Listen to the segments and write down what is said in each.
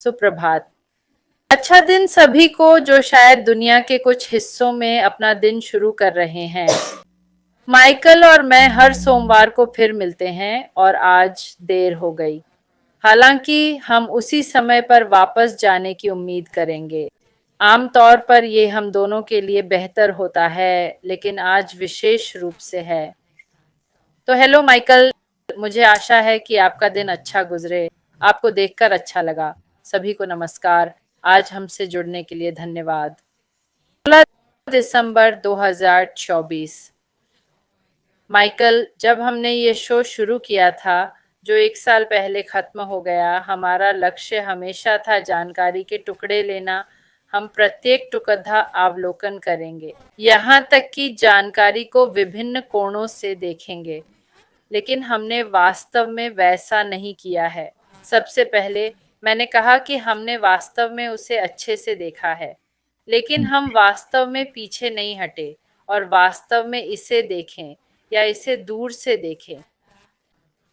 सुप्रभात। अच्छा दिन सभी को जो शायद दुनिया के कुछ हिस्सों में अपना दिन शुरू कर रहे हैं। माइकल और मैं हर सोमवार को फिर मिलते हैं और आज देर हो गई। हालांकि हम उसी समय पर वापस जाने की उम्मीद करेंगे। आमतौर पर ये हम दोनों के लिए बेहतर होता है, लेकिन आज विशेष रूप से है। तो हेलो माइकल, मुझे आशा है कि आपका दिन अच्छा गुजरे। आपको देखकर अच्छा लगा। सभी को नमस्कार। आज हमसे जुड़ने के लिए धन्यवाद। 16 दिसंबर 2024। माइकल, जब हमने ये शो शुरू किया था, जो 1 साल पहले खत्म हो गया, हमारा लक्ष्य हमेशा था जानकारी के टुकड़े लेना। हम प्रत्येक टुकड़ा अवलोकन करेंगे, यहाँ तक कि जानकारी को विभिन्न कोणों से देखेंगे। लेकिन हमने वास्तव में वैसा नहीं किया है। सबसे पहले मैंने कहा कि हमने वास्तव में उसे अच्छे से देखा है, लेकिन हम वास्तव में पीछे नहीं हटे और वास्तव में इसे देखें या इसे दूर से देखें।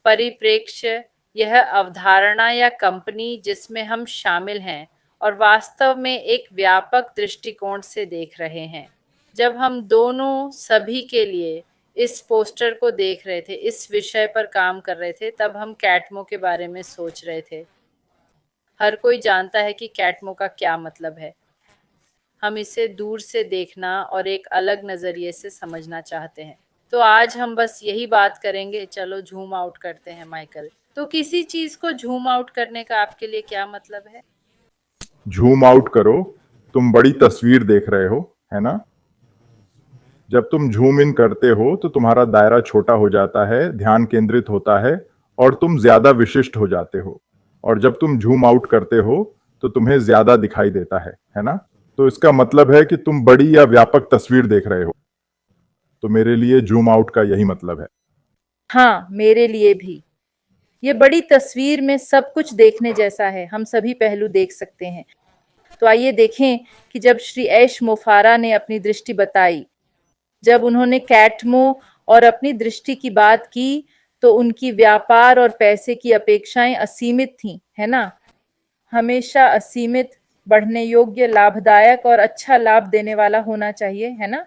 परिप्रेक्ष्य, यह अवधारणा या कंपनी जिसमें हम शामिल हैं और वास्तव में एक व्यापक दृष्टिकोण से देख रहे हैं। जब हम दोनों सभी के लिए इस पोस्टर को देख रहे थे, इस विषय पर काम कर रहे थे, तब हम कैटमो के बारे में सोच रहे थे। हर कोई जानता है कि कैटमो का क्या मतलब है। हम इसे दूर से देखना और एक अलग नजरिए से समझना चाहते हैं। तो आज हम बस यही बात करेंगे। चलो झूम आउट करते हैं माइकल। तो किसी चीज को झूम आउट करने का आपके लिए क्या मतलब है? झूम आउट करो। तुम बड़ी तस्वीर देख रहे हो, है ना? जब तुम झूम इन करते हो तो तुम्हारा दायरा छोटा हो जाता है, ध्यान केंद्रित होता है और तुम ज्यादा विशिष्ट हो जाते हो। और जब तुम झूम आउट करते हो तो तुम्हें ज्यादा दिखाई देता है ना? तो इसका मतलब है कि तुम बड़ी या व्यापक तस्वीर देख रहे हो। तो मेरे लिए झूम आउट का यही मतलब है। हाँ, मेरे लिए भी। ये बड़ी तस्वीर में सब कुछ देखने जैसा है। हम सभी पहलू देख सकते हैं। तो आइए देखें कि जब श्री ऐश मोफारा ने अपनी दृष्टि बताई, जब उन्होंने कैटमो और अपनी दृष्टि की बात की, तो उनकी व्यापार और पैसे की अपेक्षाएं असीमित थीं, है ना? हमेशा असीमित, बढ़ने योग्य, लाभदायक और अच्छा लाभ देने वाला होना चाहिए, है ना?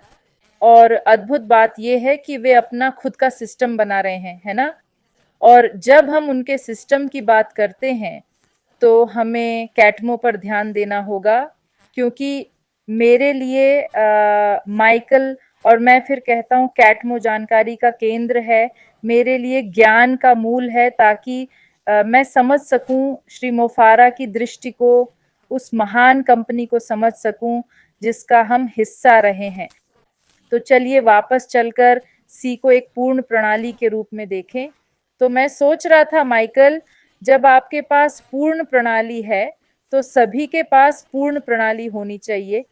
और अद्भुत बात यह है कि वे अपना खुद का सिस्टम बना रहे हैं, है ना? और जब हम उनके सिस्टम की बात करते हैं, तो हमें कैटमो पर ध्यान देना होगा, क्योंकि मेरे लिए माइकल और मैं फिर कहता हूँ कैटमो जानकारी का केंद्र है, मेरे लिए ज्ञान का मूल है, ताकि मैं समझ सकूं श्री मोफारा की दृष्टि को, उस महान कंपनी को समझ सकूं जिसका हम हिस्सा रहे हैं। तो चलिए वापस चलकर सी को एक पूर्ण प्रणाली के रूप में देखें। तो मैं सोच रहा था माइकल, जब आपके पास पूर्ण प्रणाली है तो सभी के पास पूर्ण प्रणाली होनी चाहिए।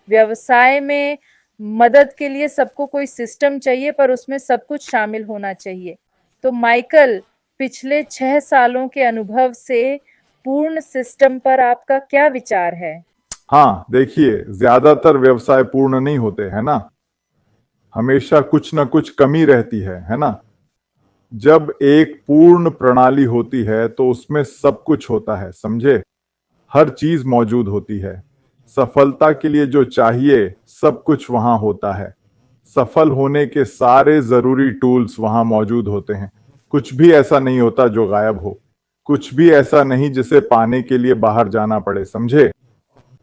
व्यवसाय में मदद के लिए सबको कोई सिस्टम चाहिए, पर उसमें सब कुछ शामिल होना चाहिए। तो माइकल, पिछले 6 सालों के अनुभव से पूर्ण सिस्टम पर आपका क्या विचार है? हाँ, देखिए, ज्यादातर व्यवसाय पूर्ण नहीं होते, है ना? हमेशा कुछ ना कुछ कमी रहती है ना? जब एक पूर्ण प्रणाली होती है तो उसमें सब कुछ होता है, समझे? हर चीज मौजूद होती है। सफलता के लिए जो चाहिए सब कुछ वहां होता है। सफल होने के सारे जरूरी टूल्स वहां मौजूद होते हैं। कुछ भी ऐसा नहीं होता जो गायब हो। कुछ भी ऐसा नहीं जिसे पाने के लिए बाहर जाना पड़े, समझे?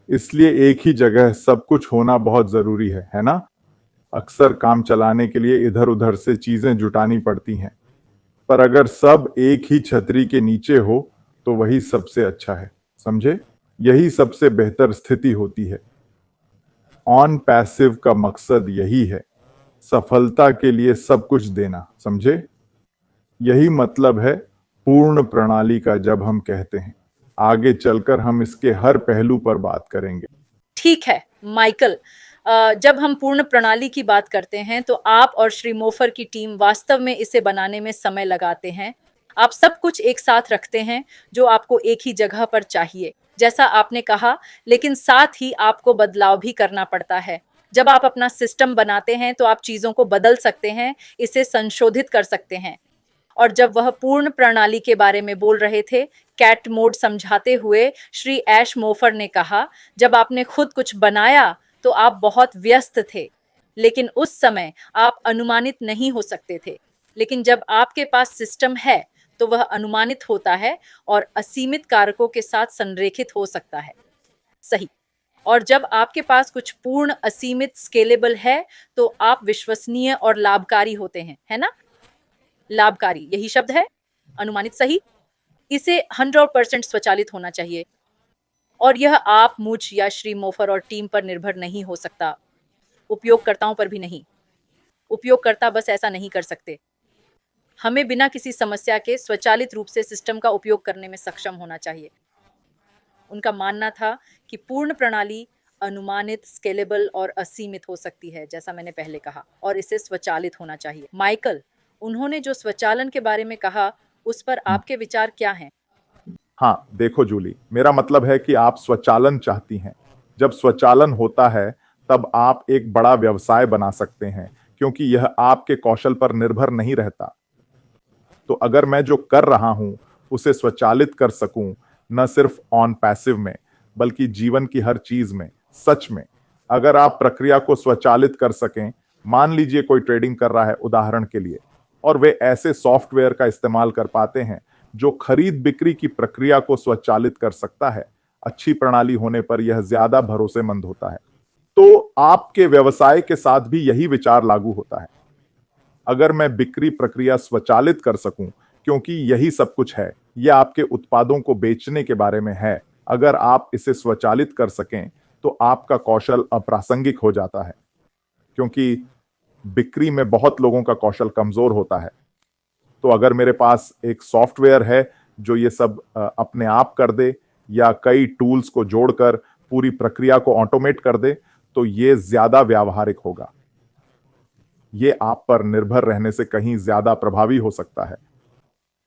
इसलिए एक ही जगह सब कुछ होना बहुत जरूरी है ना? अक्सर काम चलाने के लिए इधर उधर से चीजें जुटानी पड़ती हैं, पर अगर सब एक ही छतरी के नीचे हो तो वही सबसे अच्छा है, समझे? यही सबसे बेहतर स्थिति होती है। ऑन पैसिव का मकसद यही है, सफलता के लिए सब कुछ देना, समझे? यही मतलब है पूर्ण प्रणाली का जब हम कहते हैं। आगे चलकर हम इसके हर पहलू पर बात करेंगे। ठीक है माइकल, जब हम पूर्ण प्रणाली की बात करते हैं तो आप और श्री मोफर की टीम वास्तव में इसे बनाने में समय लगाते हैं। आप सब कुछ एक साथ रखते हैं जो आपको एक ही जगह पर चाहिए, जैसा आपने कहा, लेकिन साथ ही आपको बदलाव भी करना पड़ता है। जब आप अपना सिस्टम बनाते हैं तो आप चीजों को बदल सकते हैं, इसे संशोधित कर सकते हैं। और जब वह पूर्ण प्रणाली के बारे में बोल रहे थे, कैट मोड समझाते हुए श्री ऐश मोफर ने कहा, जब आपने खुद कुछ बनाया तो आप बहुत व्यस्त थे, लेकिन उस समय आप अनुमानित नहीं हो सकते थे। लेकिन जब आपके पास सिस्टम है तो वह अनुमानित होता है और असीमित कारकों के साथ संरेखित हो सकता है। सही। और जब आपके पास कुछ पूर्ण असीमित स्केलेबल है तो आप विश्वसनीय और लाभकारी होते हैं, है ना? लाभकारी, यही शब्द है। अनुमानित, सही। इसे 100% स्वचालित होना चाहिए और यह आप, मुझ या श्री मोफर और टीम पर निर्भर नहीं हो सकता, उपयोगकर्ताओं पर भी नहीं। उपयोगकर्ता बस ऐसा नहीं कर सकते। हमें बिना किसी समस्या के स्वचालित रूप से सिस्टम का उपयोग करने में सक्षम होना चाहिए। उनका मानना था कि पूर्ण प्रणाली अनुमानित, स्केलेबल और असीमित हो सकती है, जैसा मैंने पहले कहा, और इसे स्वचालित होना चाहिए। माइकल, उन्होंने जो स्वचालन के बारे में कहा, उस पर आपके विचार क्या हैं? हाँ, देखो जूली, मेरा मतलब है कि आप स्वचालन चाहती हैं। जब स्वचालन होता है तब आप एक बड़ा व्यवसाय बना सकते हैं, क्योंकि यह आपके कौशल पर निर्भर नहीं रहता। तो अगर मैं जो कर रहा हूं उसे स्वचालित कर सकूं, न सिर्फ ऑन पैसिव में बल्कि जीवन की हर चीज में, सच में अगर आप प्रक्रिया को स्वचालित कर सकें, मान लीजिए कोई ट्रेडिंग कर रहा है उदाहरण के लिए, और वे ऐसे सॉफ्टवेयर का इस्तेमाल कर पाते हैं जो खरीद बिक्री की प्रक्रिया को स्वचालित कर सकता है, अच्छी प्रणाली होने पर यह ज्यादा भरोसेमंद होता है। तो आपके व्यवसाय के साथ भी यही विचार लागू होता है। अगर मैं बिक्री प्रक्रिया स्वचालित कर सकूं, क्योंकि यही सब कुछ है, यह आपके उत्पादों को बेचने के बारे में है, अगर आप इसे स्वचालित कर सकें तो आपका कौशल अप्रासंगिक हो जाता है, क्योंकि बिक्री में बहुत लोगों का कौशल कमजोर होता है। तो अगर मेरे पास एक सॉफ्टवेयर है जो ये सब अपने आप कर दे या कई टूल्स को जोड़कर पूरी प्रक्रिया को ऑटोमेट कर दे, तो ये ज्यादा व्यावहारिक होगा। ये आप पर निर्भर रहने से कहीं ज्यादा प्रभावी हो सकता है।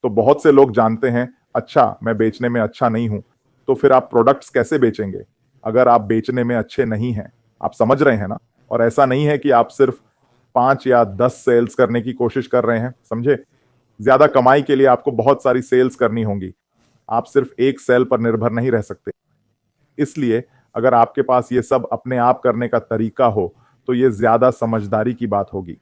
तो बहुत से लोग जानते हैं, अच्छा मैं बेचने में अच्छा नहीं हूं, तो फिर आप प्रोडक्ट्स कैसे बेचेंगे अगर आप बेचने में अच्छे नहीं हैं? आप समझ रहे हैं ना? और ऐसा नहीं है कि आप सिर्फ 5 या 10 सेल्स करने की कोशिश कर रहे हैं, समझे? ज्यादा कमाई के लिए आपको बहुत सारी सेल्स करनी होंगी। आप सिर्फ एक सेल पर निर्भर नहीं रह सकते। इसलिए अगर आपके पास ये सब अपने आप करने का तरीका हो तो ये ज्यादा समझदारी की बात होगी।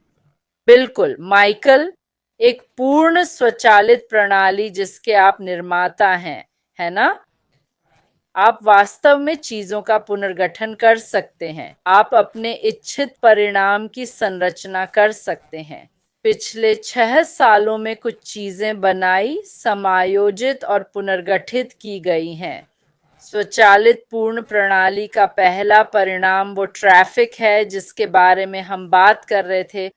बिल्कुल माइकल, एक पूर्ण स्वचालित प्रणाली जिसके आप निर्माता हैं, है ना? आप वास्तव में चीजों का पुनर्गठन कर सकते हैं। आप अपने इच्छित परिणाम की संरचना कर सकते हैं। पिछले 6 सालों में कुछ चीजें बनाई, समायोजित और पुनर्गठित की गई हैं। स्वचालित पूर्ण प्रणाली का पहला परिणाम वो ट्रैफिक है जिसके बारे में हम बात कर रहे थे।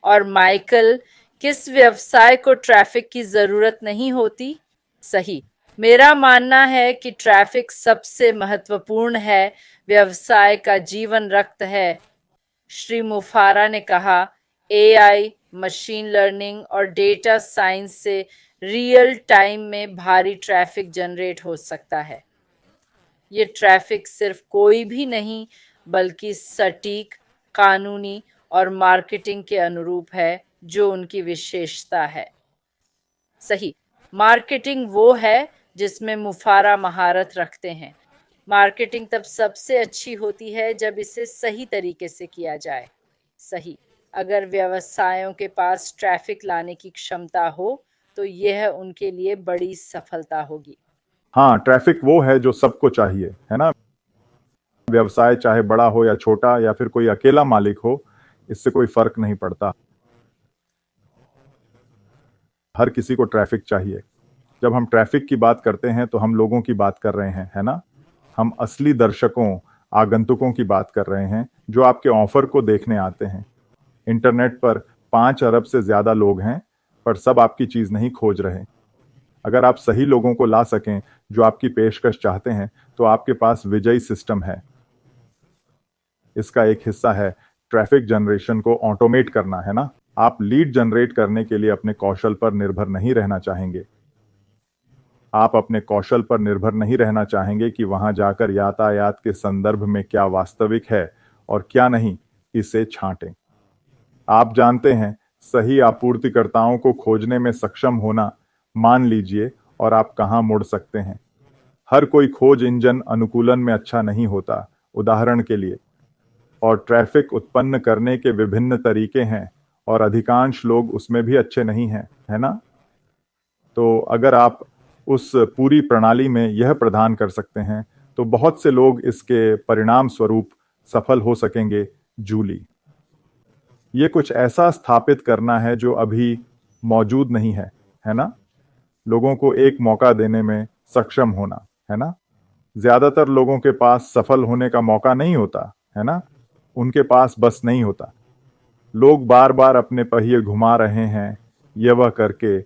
और माइकल, किस व्यवसाय को ट्रैफिक की जरूरत नहीं होती? सही। मेरा मानना है कि ट्रैफिक सबसे महत्वपूर्ण है, व्यवसाय का जीवन रक्त है। श्री मुफारा ने कहा, एआई, मशीन लर्निंग और डेटा साइंस से रियल टाइम में भारी ट्रैफिक जनरेट हो सकता है। ये ट्रैफिक सिर्फ कोई भी नहीं बल्कि सटीक, कानूनी और मार्केटिंग के अनुरूप है, जो उनकी विशेषता है। सही। मार्केटिंग वो है जिसमें मुफारा महारत रखते हैं। मार्केटिंग तब सबसे अच्छी होती है जब इसे सही तरीके से किया जाए। सही। अगर व्यवसायों के पास ट्रैफिक लाने की क्षमता हो तो यह उनके लिए बड़ी सफलता होगी। हाँ, ट्रैफिक वो है जो सबको चाहिए, है ना? व्यवसाय चाहे बड़ा हो या छोटा या फिर कोई अकेला मालिक हो, इससे कोई फर्क नहीं पड़ता। हर किसी को ट्रैफिक चाहिए। जब हम ट्रैफिक की बात करते हैं तो हम लोगों की बात कर रहे हैं, है ना? हम असली दर्शकों, आगंतुकों की बात कर रहे हैं जो आपके ऑफर को देखने आते हैं। इंटरनेट पर 5 अरब से ज्यादा लोग हैं, पर सब आपकी चीज नहीं खोज रहे। अगर आप सही लोगों को ला सकें जो आपकी पेशकश चाहते हैं, तो आपके पास विजयी सिस्टम है। इसका एक हिस्सा है ट्रैफिक जनरेशन को ऑटोमेट करना, है ना? आप लीड जनरेट करने के लिए अपने कौशल पर निर्भर नहीं रहना चाहेंगे। आप अपने कौशल पर निर्भर नहीं रहना चाहेंगे कि वहां जाकर यातायात के संदर्भ में क्या वास्तविक है और क्या नहीं, इसे छांटें। आप जानते हैं, सही आपूर्तिकर्ताओं को खोजने में सक्षम होना, मान लीजिए, और आप कहां मुड़ सकते हैं। हर कोई खोज इंजन अनुकूलन में अच्छा नहीं होता। उदाहरण के लिए, और ट्रैफिक उत्पन्न करने के विभिन्न तरीके हैं और अधिकांश लोग उसमें भी अच्छे नहीं हैं, है ना? तो अगर आप उस पूरी प्रणाली में यह प्रदान कर सकते हैं तो बहुत से लोग इसके परिणाम स्वरूप सफल हो सकेंगे। जूली, ये कुछ ऐसा स्थापित करना है जो अभी मौजूद नहीं है ना? लोगों को एक मौका देने में सक्षम होना, है ना? ज्यादातर लोगों के पास सफल होने का मौका नहीं होता, है ना? उनके पास बस नहीं होता। लोग बार बार अपने पहिए घुमा रहे हैं, यह वह करके,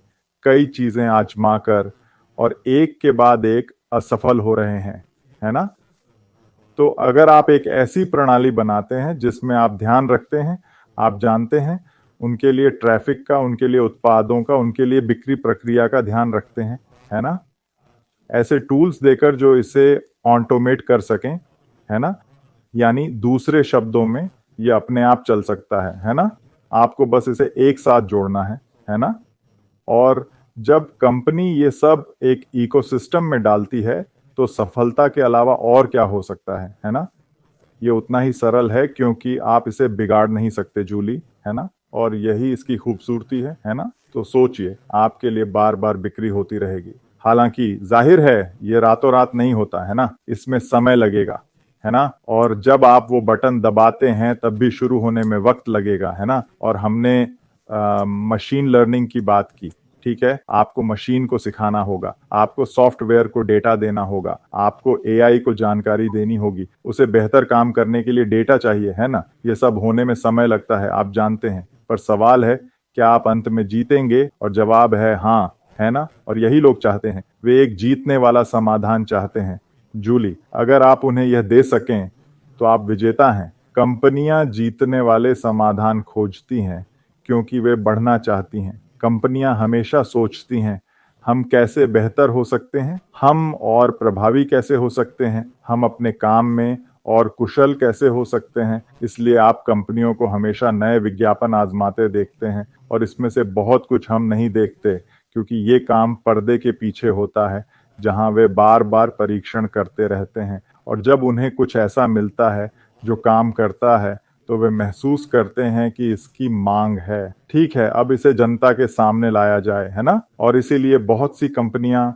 कई चीजें आजमा कर, और एक के बाद एक असफल हो रहे हैं, है ना? तो अगर आप एक ऐसी प्रणाली बनाते हैं जिसमें आप ध्यान रखते हैं, आप जानते हैं, उनके लिए ट्रैफिक का, उनके लिए उत्पादों का, उनके लिए बिक्री प्रक्रिया का ध्यान रखते हैं, है ना? ऐसे टूल्स देकर जो इसे ऑटोमेट कर सकें, है ना? यानी दूसरे शब्दों में ये अपने आप चल सकता है ना? आपको बस इसे एक साथ जोड़ना है ना? और जब कंपनी ये सब एक इकोसिस्टम में डालती है तो सफलता के अलावा और क्या हो सकता है ना? ये उतना ही सरल है क्योंकि आप इसे बिगाड़ नहीं सकते, जूली, है ना? और यही इसकी खूबसूरती है ना? तो सोचिए, आपके लिए बार बार बिक्री होती रहेगी। हालांकि जाहिर है ये रातों रात नहीं होता, है ना? इसमें समय लगेगा, है ना? और जब आप वो बटन दबाते हैं तब भी शुरू होने में वक्त लगेगा, है ना? और हमने मशीन लर्निंग की बात की, ठीक है? आपको मशीन को सिखाना होगा, आपको सॉफ्टवेयर को डेटा देना होगा, आपको एआई को जानकारी देनी होगी, उसे बेहतर काम करने के लिए डेटा चाहिए, है ना? ये सब होने में समय लगता है, आप जानते हैं। पर सवाल है, क्या आप अंत में जीतेंगे? और जवाब है हाँ, है ना? और यही लोग चाहते हैं, वे एक जीतने वाला समाधान चाहते हैं। जूली, अगर आप उन्हें यह दे सकें तो आप विजेता हैं। कंपनियां जीतने वाले समाधान खोजती हैं क्योंकि वे बढ़ना चाहती हैं। कंपनियां हमेशा सोचती हैं, हम कैसे बेहतर हो सकते हैं, हम और प्रभावी कैसे हो सकते हैं, हम अपने काम में और कुशल कैसे हो सकते हैं। इसलिए आप कंपनियों को हमेशा नए विज्ञापन आजमाते देखते हैं, और इसमें से बहुत कुछ हम नहीं देखते क्योंकि ये काम पर्दे के पीछे होता है, जहां वे बार बार परीक्षण करते रहते हैं। और जब उन्हें कुछ ऐसा मिलता है जो काम करता है तो वे महसूस करते हैं कि इसकी मांग है। ठीक है, अब इसे जनता के सामने लाया जाए, है ना? और इसीलिए बहुत सी कंपनियां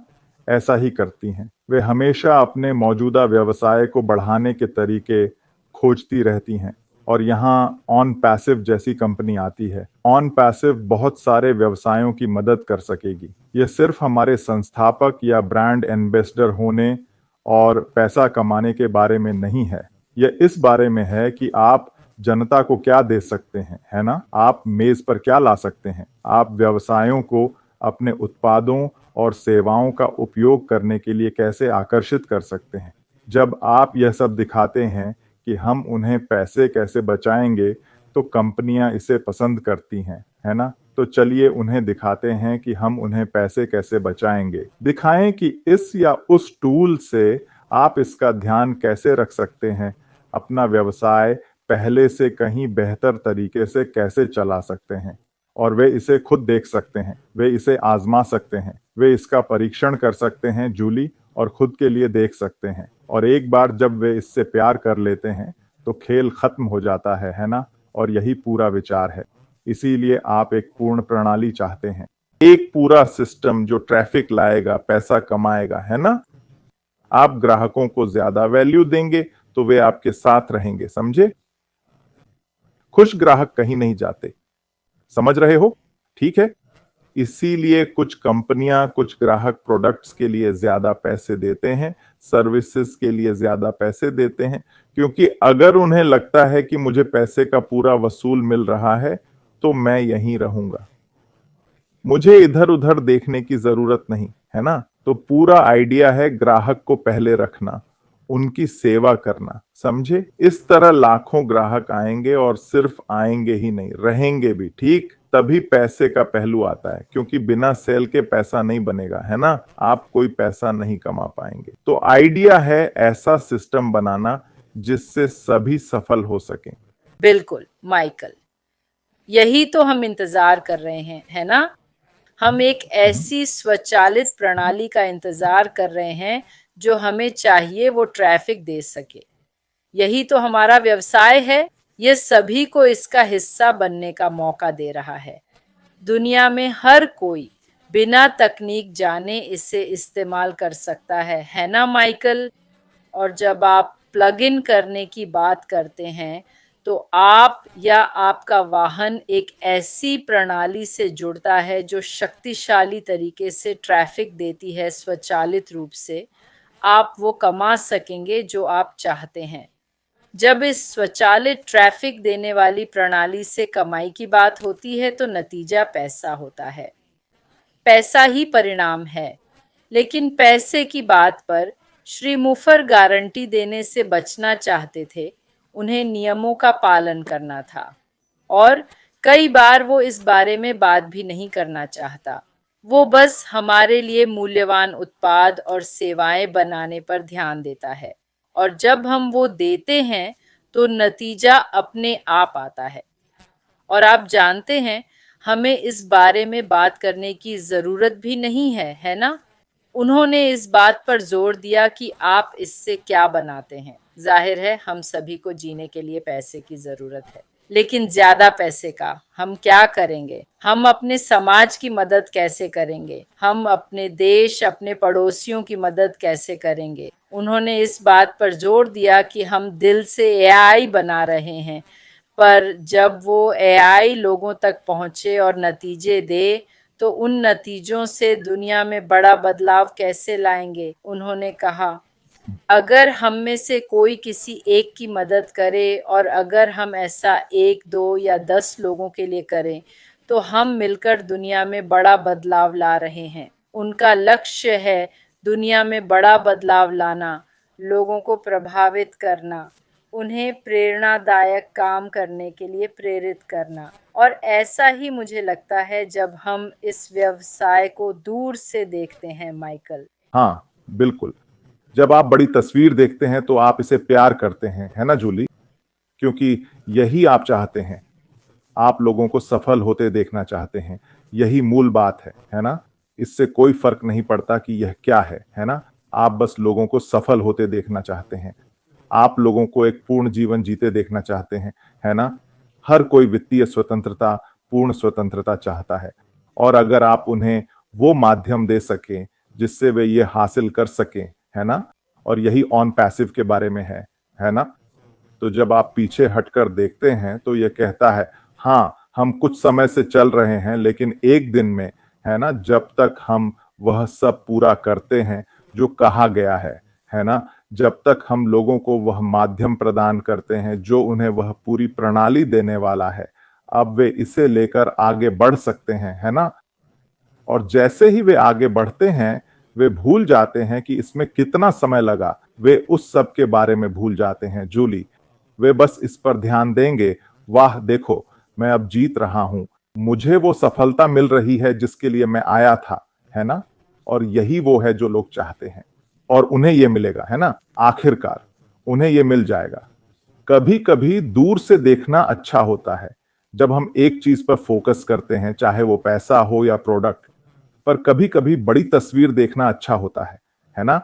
ऐसा ही करती हैं। वे हमेशा अपने मौजूदा व्यवसाय को बढ़ाने के तरीके खोजती रहती हैं। और यहाँ ऑन पैसिव जैसी कंपनी आती है। ऑन पैसिव बहुत सारे व्यवसायों की मदद कर सकेगी। ये सिर्फ हमारे संस्थापक या ब्रांड एम्बेसडर होने और पैसा कमाने के बारे में नहीं है। यह इस बारे में है कि आप जनता को क्या दे सकते हैं, है ना? आप मेज पर क्या ला सकते हैं? आप व्यवसायों को अपने उत्पादों और सेवाओं का उपयोग करने के लिए कैसे आकर्षित कर सकते हैं? जब आप यह सब दिखाते हैं कि हम उन्हें पैसे कैसे बचाएंगे, तो कंपनियां इसे पसंद करती हैं, है ना? तो चलिए उन्हें दिखाते हैं कि हम उन्हें पैसे कैसे बचाएंगे। दिखाएं कि इस या उस टूल से आप इसका ध्यान कैसे रख सकते हैं, अपना व्यवसाय पहले से कहीं बेहतर तरीके से कैसे चला सकते हैं। और वे इसे खुद देख सकते हैं, वे इसे आजमा सकते हैं, वे इसका परीक्षण कर सकते हैं, जूली, और खुद के लिए देख सकते हैं। और एक बार जब वे इससे प्यार कर लेते हैं तो खेल खत्म हो जाता है ना? और यही पूरा विचार है। इसीलिए आप एक पूर्ण प्रणाली चाहते हैं, एक पूरा सिस्टम जो ट्रैफिक लाएगा, पैसा कमाएगा, है ना? आप ग्राहकों को ज्यादा वैल्यू देंगे तो वे आपके साथ रहेंगे, समझे? खुश ग्राहक कहीं नहीं जाते, समझ रहे हो? ठीक है, इसीलिए कुछ कंपनियां कुछ ग्राहक प्रोडक्ट्स के लिए ज्यादा पैसे देते हैं, सर्विसेज के लिए ज्यादा पैसे देते हैं, क्योंकि अगर उन्हें लगता है कि मुझे पैसे का पूरा वसूल मिल रहा है तो मैं यहीं रहूंगा, मुझे इधर उधर देखने की जरूरत नहीं, है ना? तो पूरा आइडिया है ग्राहक को पहले रखना, उनकी सेवा करना, समझे? इस तरह लाखों ग्राहक आएंगे, और सिर्फ आएंगे ही नहीं, रहेंगे भी, ठीक? तभी पैसे का पहलू आता है, क्योंकि बिना सेल के पैसा नहीं बनेगा, है ना? आप कोई पैसा नहीं कमा पाएंगे। तो आइडिया है ऐसा सिस्टम बनाना जिससे सभी सफल हो सकें। बिल्कुल माइकल, यही तो हम इंतजार कर रहे हैं, है ना? हम एक ऐसी स्वचालित प्रणाली का इंतजार कर रहे हैं जो हमें चाहिए वो ट्रैफिक दे सके। यही तो हमारा व्यवसाय है। ये सभी को इसका हिस्सा बनने का मौका दे रहा है। दुनिया में हर कोई बिना तकनीक जाने इसे इस्तेमाल कर सकता है ना माइकल? और जब आप प्लग इन करने की बात करते हैं, तो आप या आपका वाहन एक ऐसी प्रणाली से जुड़ता है जो शक्तिशाली तरीके से ट्रैफिक देती है स्वचालित रूप से। आप वो कमा सकेंगे जो आप चाहते हैं। जब इस स्वचालित ट्रैफिक देने वाली प्रणाली से कमाई की बात होती है तो नतीजा पैसा होता है। पैसा ही परिणाम है। लेकिन पैसे की बात पर श्री मुफर गारंटी देने से बचना चाहते थे। उन्हें नियमों का पालन करना था और कई बार वो इस बारे में बात भी नहीं करना चाहता। वो बस हमारे लिए मूल्यवान उत्पाद और सेवाएं बनाने पर ध्यान देता है और जब हम वो देते हैं तो नतीजा अपने आप आता है। और आप जानते हैं, हमें इस बारे में बात करने की जरूरत भी नहीं है ना? उन्होंने इस बात पर जोर दिया कि आप इससे क्या बनाते हैं। जाहिर है हम सभी को जीने के लिए पैसे की जरूरत है, लेकिन ज्यादा पैसे का हम क्या करेंगे? हम अपने समाज की मदद कैसे करेंगे? हम अपने देश, अपने पड़ोसियों की मदद कैसे करेंगे? उन्होंने इस बात पर जोर दिया कि हम दिल से एआई बना रहे हैं, पर जब वो एआई लोगों तक पहुंचे और नतीजे दे तो उन नतीजों से दुनिया में बड़ा बदलाव कैसे लाएंगे? उन्होंने कहा, अगर हम में से कोई किसी एक की मदद करे और अगर हम ऐसा 1, 2 या 10 लोगों के लिए करें, तो हम मिलकर दुनिया में बड़ा बदलाव ला रहे हैं। उनका लक्ष्य है दुनिया में बड़ा बदलाव लाना, लोगों को प्रभावित करना, उन्हें प्रेरणादायक काम करने के लिए प्रेरित करना। और ऐसा ही मुझे लगता है जब हम इस व्यवसाय को दूर से देखते हैं माइकल। हाँ, बिल्कुल। जब आप बड़ी तस्वीर देखते हैं तो आप इसे प्यार करते हैं, है ना जूली? क्योंकि यही आप चाहते हैं। आप लोगों को सफल होते देखना चाहते हैं। यही मूल बात है ना? इससे कोई फर्क नहीं पड़ता कि यह क्या है ना? आप बस लोगों को सफल होते देखना चाहते हैं। आप लोगों को एक पूर्ण जीवन जीते देखना चाहते हैं, है ना? हर कोई वित्तीय स्वतंत्रता, पूर्ण स्वतंत्रता चाहता है। और अगर आप उन्हें वो माध्यम दे सकें जिससे वे ये हासिल कर सकें, है ना? और यही ऑन पैसिव के बारे में है ना? तो जब आप पीछे हटकर देखते हैं तो ये कहता है, हाँ, हम कुछ समय से चल रहे हैं, लेकिन एक दिन में, है ना, जब तक हम वह सब पूरा करते हैं जो कहा गया है ना, जब तक हम लोगों को वह माध्यम प्रदान करते हैं जो उन्हें वह पूरी प्रणाली देने वाला है, अब वे इसे लेकर आगे बढ़ सकते हैं, है ना? और जैसे ही वे आगे बढ़ते हैं, वे भूल जाते हैं कि इसमें कितना समय लगा। वे उस सब के बारे में भूल जाते हैं जूली। वे बस इस पर ध्यान देंगे, वाह देखो, मैं अब जीत रहा हूं, मुझे वो सफलता मिल रही है जिसके लिए मैं आया था, है ना? और यही वो है जो लोग चाहते हैं और उन्हें ये मिलेगा, है ना? आखिरकार उन्हें ये मिल जाएगा। कभी कभी दूर से देखना अच्छा होता है। जब हम एक चीज पर फोकस करते हैं, चाहे वो पैसा हो या प्रोडक्ट, पर कभी कभी बड़ी तस्वीर देखना अच्छा होता है ना?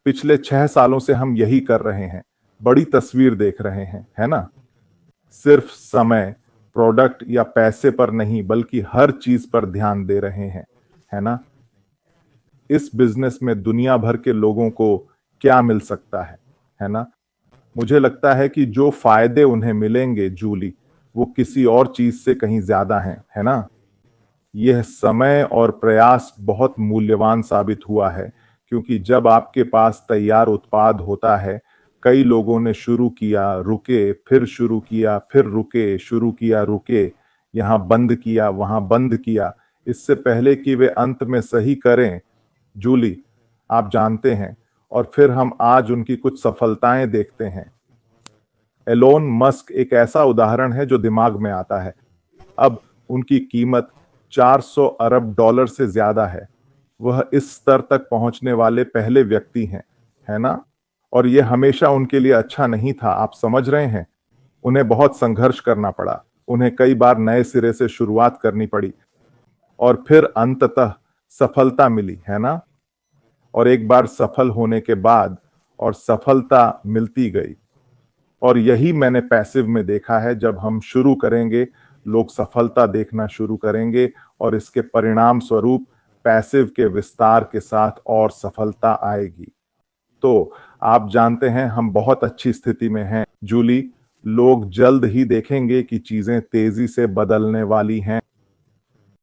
पिछले 6 सालों से हम यही कर रहे हैं, बड़ी तस्वीर देख रहे हैं, है ना? सिर्फ समय, प्रोडक्ट या पैसे पर नहीं, बल्कि हर चीज पर ध्यान दे रहे हैं, है ना? इस बिजनेस में दुनिया भर के लोगों को क्या मिल सकता है ना? मुझे लगता है कि जो फायदे उन्हें मिलेंगे जूली, वो किसी और चीज से कहीं ज्यादा हैं, है ना? यह समय और प्रयास बहुत मूल्यवान साबित हुआ है, क्योंकि जब आपके पास तैयार उत्पाद होता है, कई लोगों ने शुरू किया, रुके, फिर शुरू किया, फिर रुके, शुरू किया, रुके, यहाँ बंद किया, वहां बंद किया, इससे पहले कि वे अंत में सही करें, जूली, आप जानते हैं। और फिर हम आज उनकी कुछ सफलताएं देखते हैं। एलोन मस्क एक ऐसा उदाहरण है जो दिमाग में आता है। अब उनकी कीमत 400 अरब डॉलर से ज्यादा है। वह इस स्तर तक पहुंचने वाले पहले व्यक्ति हैं, है ना? और यह हमेशा उनके लिए अच्छा नहीं था, आप समझ रहे हैं? उन्हें बहुत संघर्ष करना पड़ा, उन्हें कई बार नए सिरे से शुरुआत करनी पड़ी और फिर अंततः सफलता मिली, है ना? और एक बार सफल होने के बाद और सफलता मिलती गई। और यही मैंने पैसिव में देखा है, जब हम शुरू करेंगे लोग सफलता देखना शुरू करेंगे और इसके परिणाम स्वरूप पैसिव के विस्तार के साथ और सफलता आएगी। तो आप जानते हैं हम बहुत अच्छी स्थिति में हैं जूली। लोग जल्द ही देखेंगे कि चीजें तेजी से बदलने वाली हैं